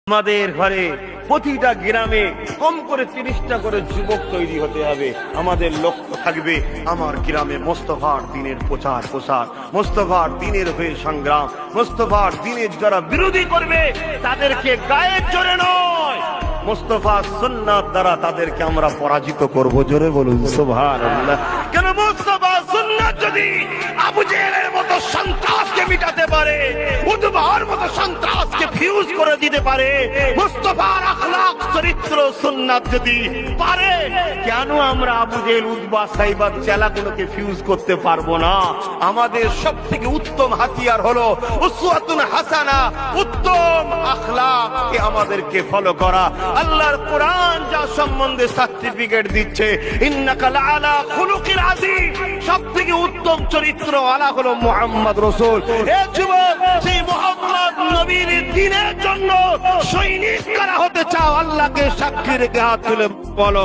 আমাদের ঘরে প্রতিটা গ্রামে কম করে 30টা করে যুবক তৈরি হতে হবে। আমাদের লক্ষ্য থাকবে আমার গ্রামে মোস্তফার দ্বীনের প্রচার প্রসার, মোস্তফার দ্বীনের হয়ে সংগ্রাম, মোস্তফার দ্বীনের যারা বিরোধী করবে তাদেরকে গায়ের জোরে নয়, মোস্তফা সুন্নাত দ্বারা তাদেরকে আমরা পরাজিত করব। জোরে বলুন সুবহানাল্লাহ। কেন মোস্তফা সুন্নাত যদি আবু জেহেলের মতো সন্ত্রাসকে মিটাতে পারে, উদ্ভার মতো সন্ত্রাসকে ফিউজ করে দিতে পারে, মুস্তাফার আখলাক চরিত্র সুন্নাত যদি পারে, কেন আমরা আবু জেহেল উদ্বা সাইবার চেলাগুলোকে ফিউজ করতে পারবো না? আমাদের সবথেকে উত্তম হাতিয়ার হলো উসওয়াতুন হাসানা, উত্তম আখলাককে আমাদেরকে ফলো করা। আল্লাহর কোরআন যা সম্বন্ধে সার্টিফিকেট দিচ্ছে, ইন্নাকা লাআলা খুলুকিল আযীম, সবথেকে উত্তম চরিত্র আলা হলো মুহাম্মদ রাসূল। এ যুবক, সেই মুহাম্মদ নবীর দ্বীনের জন্য সৈনিক কারা হতে চাও? আল্লাহকে সাক্ষী রেখে হাত তুলে বলো।